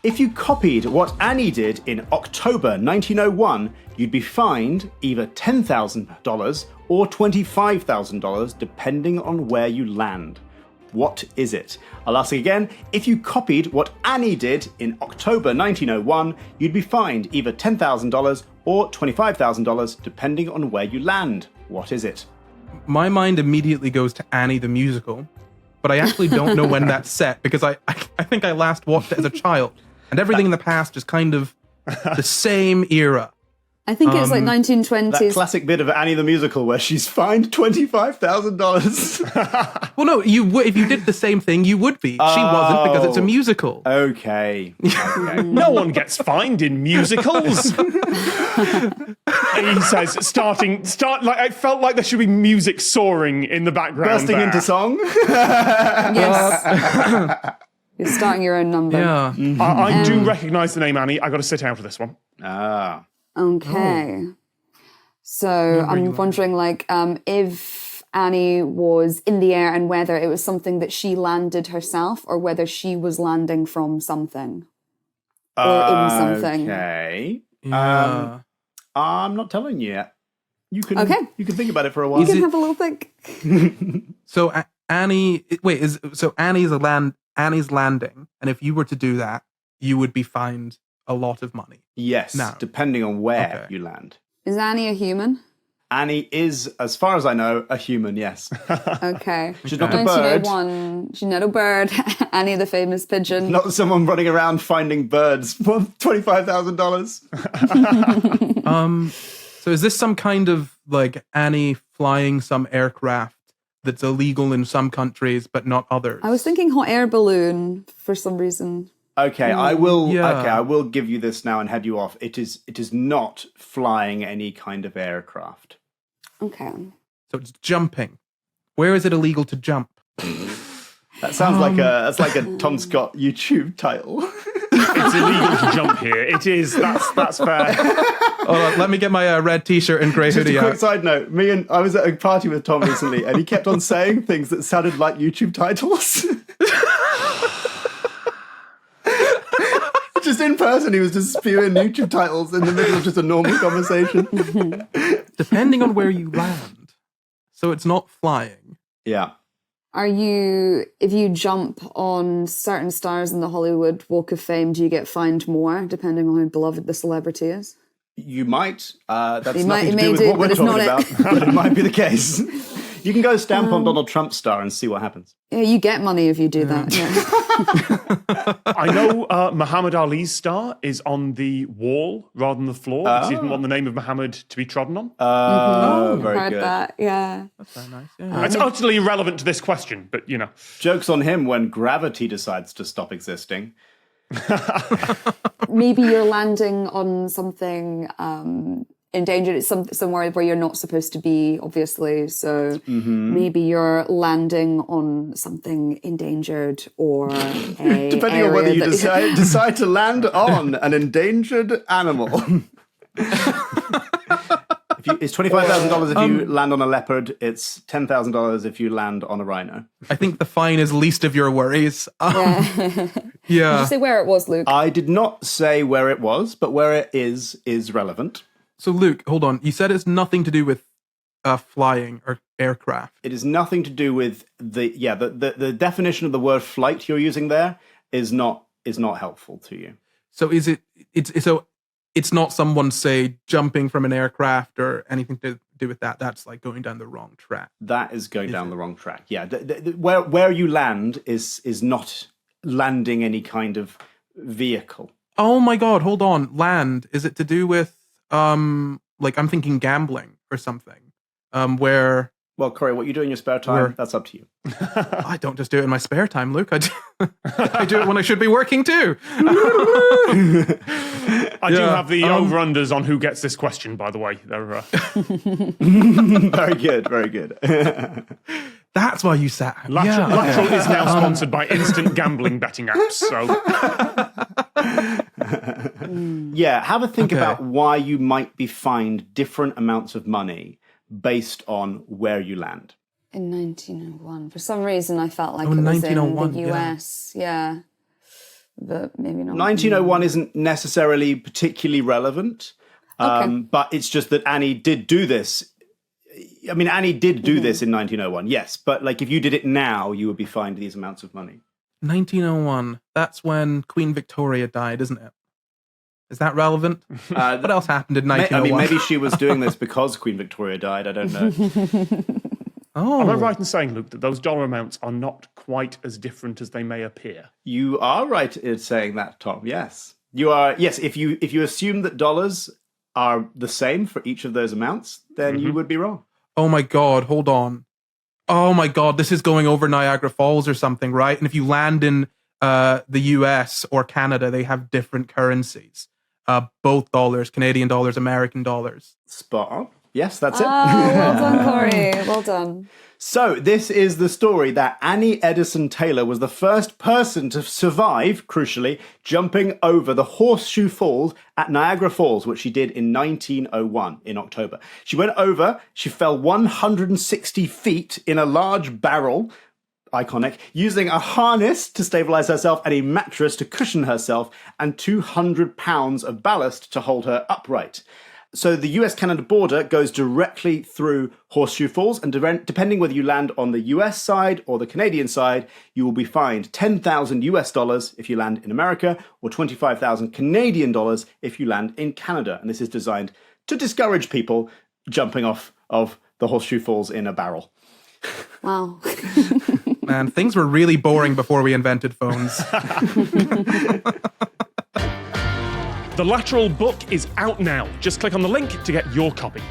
If you copied what Annie did in October 1901, you'd be fined either $10,000 or $25,000, depending on where you land. What is it? I'll ask again. If you copied what Annie did in October 1901, you'd be fined either $10,000 or $25,000, depending on where you land. What is it? My mind immediately goes to Annie the musical, but I actually don't know when that's set because I think I last watched it as a child, and everything in the past is kind of the same era. I think it's like 1920s. That classic bit of Annie the musical where she's fined $25,000. Well, no, you would if you did the same thing. You would be. She wasn't because it's a musical. Okay. No one gets fined in musicals. He says, start. Like I felt like there should be music soaring in the background. Bursting into song. Yes. You're starting your own number. Yeah. I do recognise the name Annie. I got to sit out of this one. Ah. Okay. So I'm wondering, like, if Annie was in the air and whether it was something that she landed herself or whether she was landing from something or in something. Okay. Yeah. I'm not telling you yet. You can think about it for a while. You can have a little think. So Annie, Annie's landing, and if you were to do that, you would be fined a lot of money. Yes, depending on where you land. Is Annie a human? Annie is, as far as I know, a human, yes. Okay. She's not a bird. She's not a bird. Annie the famous pigeon. Not someone running around finding birds for $25,000. So is this some kind of, like, Annie flying some aircraft that's illegal in some countries but not others? I was thinking hot air balloon for some reason. Okay, I will give you this now and head you off. It is not flying any kind of aircraft. Okay. So it's jumping. Where is it illegal to jump? That sounds like a Tom Scott YouTube title. It's illegal to jump here. It is. That's fair. Let me get my red t-shirt and grey hoodie Just a quick out. side note. I was at a party with Tom recently and he kept on saying things that sounded like YouTube titles. Just in person, he was just spewing YouTube titles in the middle of just a normal conversation. Depending on where you land. So it's not flying. Yeah. If you jump on certain stars in the Hollywood Walk of Fame, do you get fined more, depending on how beloved the celebrity is? You might. That's You nothing might- to do it with may do, what we're but it's talking not about, but it might be the case. You can go stamp on Donald Trump's star and see what happens. Yeah, you get money if you do that. Yeah. I know Muhammad Ali's star is on the wall rather than the floor because he didn't want the name of Muhammad to be trodden on. Very Heard good. that, yeah. That's very nice. Yeah. It's utterly irrelevant to this question, but you know. Joke's on him when gravity decides to stop existing. Maybe you're landing on something endangered. It's somewhere where you're not supposed to be, obviously. So maybe you're landing on something endangered or a Depending on whether you decide to land on an endangered animal. It's $25,000 if you land on a leopard. It's $10,000 if you land on a rhino. I think the fine is least of your worries. Yeah. Yeah. Did you say where it was, Luke? I did not say where it was, but where it is relevant. So Luke, hold on. You said it's nothing to do with flying or aircraft. It is nothing to do with the definition of the word flight you're using there is not helpful to you. So it's not someone, say, jumping from an aircraft or anything to do with that. That's like going down the wrong track. That is going down the wrong track. Yeah, where you land is not landing any kind of vehicle. Oh my God! Hold on. Land. Is it to do with like I'm thinking gambling or something? Where? Well, Corey, what you do in your spare time, that's up to you. I don't just do it in my spare time, Luke. I do it when I should be working too. I do have the over-unders on who gets this question, by the way. They're, Very good, very good. That's why you sat. Lateral is now sponsored by instant gambling betting apps. So, yeah, have a think about why you might be fined different amounts of money based on where you land. In 1901. For some reason, I felt like it was in the US. Yeah. but maybe not. 1901 isn't necessarily particularly relevant, but it's just that Annie did do this. I mean, Annie did do this in 1901, yes, but like if you did it now, you would be fined these amounts of money. 1901. That's when Queen Victoria died, isn't it? Is that relevant? What else happened in 1901? I mean, maybe she was doing this because Queen Victoria died. I don't know. Oh. Am I right in saying, Luke, that those dollar amounts are not quite as different as they may appear? You are right in saying that, Tom. Yes, you are. Yes, if you assume that dollars are the same for each of those amounts, then you would be wrong. Oh my God! Hold on. Oh my God! This is going over Niagara Falls or something, right? And if you land in the U.S. or Canada, they have different currencies. Both dollars, Canadian dollars, American dollars. Spot on. Yes, that's it. Well done, Corey. Well done. So this is the story that Annie Edison Taylor was the first person to survive, crucially, jumping over the Horseshoe Falls at Niagara Falls, which she did in 1901 in October. She went over, she fell 160 feet in a large barrel, iconic, using a harness to stabilize herself and a mattress to cushion herself and 200 pounds of ballast to hold her upright. So the US-Canada border goes directly through Horseshoe Falls, and depending whether you land on the US side or the Canadian side, you will be fined $10,000 if you land in America, or 25,000 Canadian dollars if you land in Canada. And this is designed to discourage people jumping off of the Horseshoe Falls in a barrel. Wow. Man, things were really boring before we invented phones. The Lateral book is out now. Just click on the link to get your copy.